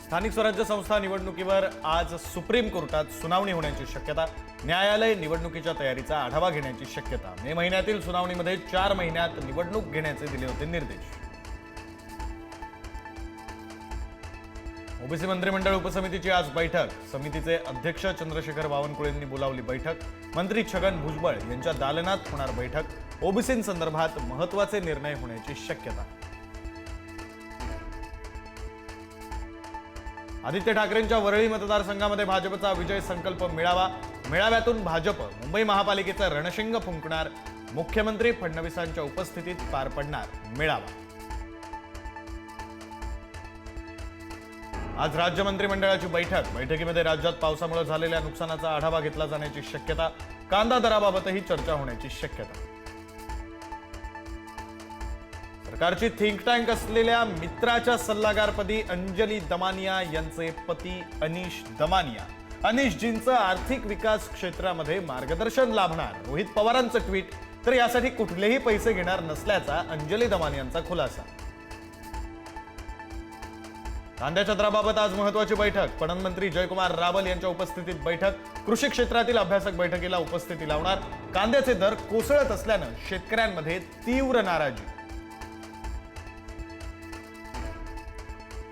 स्थानिक स्वराज्य संस्था निवडणुकीवर आज सुप्रीम कोर्टात सुनावणी होण्याची शक्यता। न्यायालय निवडणुकीच्या तयारीचा आढावा घेण्याची शक्यता। मे महिन्यातील सुनावणीमध्ये 4 महिन्यात निवडणूक घेण्याचे दिले होते निर्देश। ओबीसी मंत्रिमंडळ उपसमितीची आज बैठक। समितीचे अध्यक्ष चंद्रशेखर बावनकुळेंनी बोलावली बैठक। मंत्री छगन भुजबळ यांच्या दालनात होणार बैठक। ओबीसींसंदर्भात महत्त्वाचे निर्णय होण्याची शक्यता। आदित्य ठाकरेंच्या वरळी मतदारसंघामध्ये भाजपचा विजय संकल्प मेळावा। मेळाव्यातून भाजप मुंबई महापालिकेचा रणशिंग फुंकणार। मुख्यमंत्री फडणवीसांच्या उपस्थितीत पार पडणार मेळावा। आज राज्य मंत्रिमंडळाची बैठक। बैठकीमध्ये राज्यात पावसामुळे झालेल्या नुकसानाचा आढावा घेतला जाण्याची शक्यता। कांदा दराबाबतही चर्चा होण्याची शक्यता। सरकारची थिंक टँक असलेल्या मित्राच्या सल्लागारपदी अंजली दमानिया यांचे पती अनीश दमानिया। अनीशजींचं आर्थिक विकास क्षेत्रामध्ये मार्गदर्शन लाभणार। रोहित पवारांचं ट्विट। तर यासाठी कुठलेही पैसे घेणार नसल्याचा अंजली दमानियांचा खुलासा। कांद्याच्या दराबाबत आज महत्त्वाची बैठक। पणन मंत्री जयकुमार रावल यांच्या उपस्थितीत बैठक। कृषी क्षेत्रातील अभ्यासक बैठकीला उपस्थिती लावणार। कांद्याचे दर कोसळत असल्यानं शेतकऱ्यांमध्ये तीव्र नाराजी।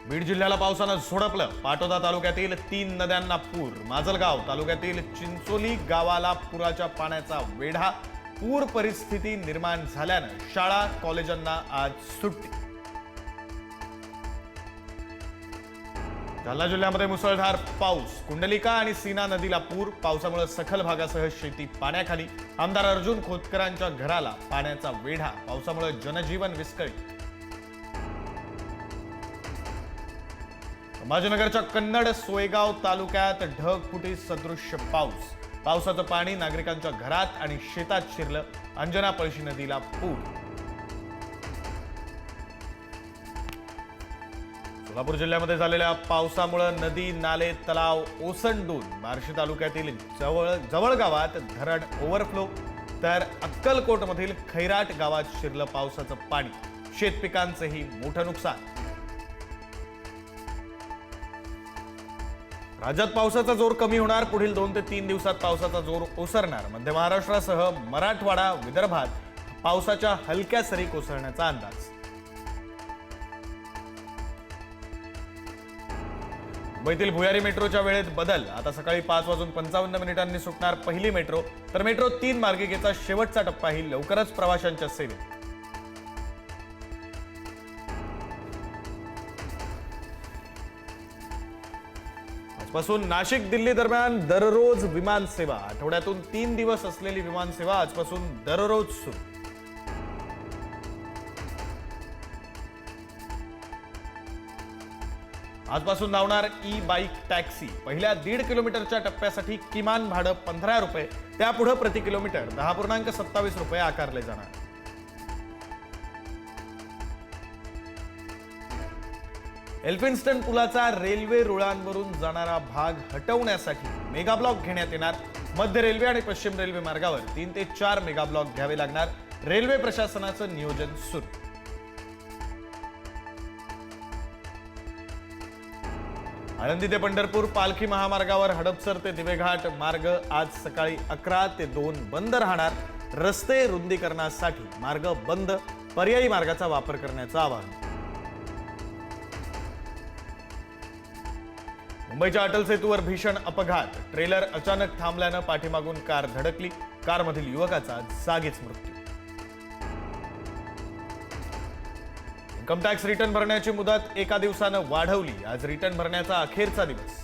बीड जिल्ह्याला पावसानं झोडपलं। पाटोदा तालुक्यातील 3 नद्यांना पूर। माजलगाव तालुक्यातील चिंचोली गावाला पुराच्या पाण्याचा वेढा। पूर परिस्थिती निर्माण झाल्यानं शाळा कॉलेजांना आज सुट्टी। जालना जिल्ह्यामध्ये मुसळधार पाऊस। कुंडलिका आणि सीना नदीला पूर। पावसामुळे सखल भागासह शेती पाण्याखाली। आमदार अर्जुन खोतकरांच्या घराला पाण्याचा वेढा। पावसामुळे जनजीवन विस्कळीत। संभाजीनगरच्या कन्नड सोयगाव तालुक्यात ढगफुटी सदृश्य पाऊस। पावसाचं पाणी नागरिकांच्या घरात आणि शेतात शिरलं। अंजना पळशी नदीला पूर। सोलापूर जिल्ह्यामध्ये झालेल्या पावसामुळे नदी नाले तलाव ओसंडून बार्शी तालुक्यातील जवळ गावात धरण ओव्हरफ्लो। तर अक्कलकोटमधील खैराट गावात शिरलं पावसाचं पाणी। शेतपिकांचेही मोठं नुकसान। राज्यात पावसाचा जोर कमी होणार। पुढील 2 ते 3 दिवसात पावसाचा जोर ओसरणार। मध्य महाराष्ट्रासह मराठवाडा विदर्भात पावसाच्या हलक्या सरी कोसळण्याचा अंदाज। मुंबईतील भुयारी मेट्रोच्या वेळेत बदल। आता सकाळी 5:55 सुटणार पहिली मेट्रो। तर मेट्रो 3 मार्गिकेचा शेवटचा टप्पाही लवकरच प्रवाशांच्या सेवेत। आजपासून नाशिक दिल्ली दरम्यान दररोज विमान सेवा। आठवड्यातून 3 दिवस असलेली विमान सेवा आजपासून दररोज सुरू। आजपासून धावणार ई बाईक टॅक्सी। पहिल्या 1.5 किलोमीटरच्या टप्प्यासाठी किमान भाडं 15 रुपये। त्यापुढे प्रति किलोमीटर 10.27 रुपये आकारले जाणार। एल्फिन्स्टन पुलाचा रेल्वे रुळांवरून जाणारा भाग हटवण्यासाठी मेगाब्लॉक घेण्यात येणार। मध्य रेल्वे आणि पश्चिम रेल्वे मार्गावर 3 ते 4 मेगाब्लॉक घ्यावे लागणार। रेल्वे प्रशासनाचं नियोजन सुरू। आळंदी ते पंढरपूर पालखी महामार्गावर हडपसर ते दिवेघाट मार्ग आज सकाळी 11 ते 2 बंद राहणार। रस्ते रुंदीकरणासाठी मार्ग बंद। पर्यायी मार्गाचा वापर करण्याचं आवाहन। मुंबईच्या अटल सेतूवर भीषण अपघात। ट्रेलर अचानक थांबल्यानं पाठीमागून कार धडकली। कारमधील युवकाचा जागीच मृत्यू। इन्कम टॅक्स रिटर्न भरण्याची मुदत 1 दिवसानं वाढवली। आज रिटर्न भरण्याचा अखेरचा दिवस।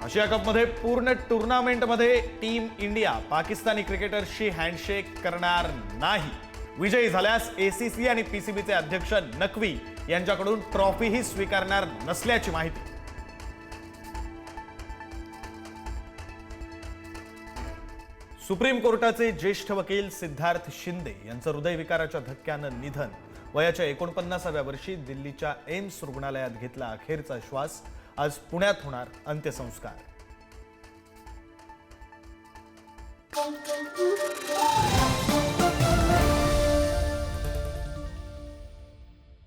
आशिया कपमध्ये पूर्ण टुर्नामेंटमध्ये टीम इंडिया पाकिस्तानी क्रिकेटर्सशी हँडशेक करणार नाही। विजयी झाल्यास एसीसी आणि पीसीबीचे अध्यक्ष नक्वी यांच्याकडून ट्रॉफीही स्वीकारणार नसल्याची माहिती। सुप्रीम कोर्टाचे ज्येष्ठ वकील सिद्धार्थ शिंदे यांचं हृदयविकाराच्या धक्क्यानं निधन। वयाच्या 49व्या वर्षी दिल्लीच्या एम्स रुग्णालयात घेतला अखेरचा श्वास। आज पुण्यात होणार अंत्यसंस्कार।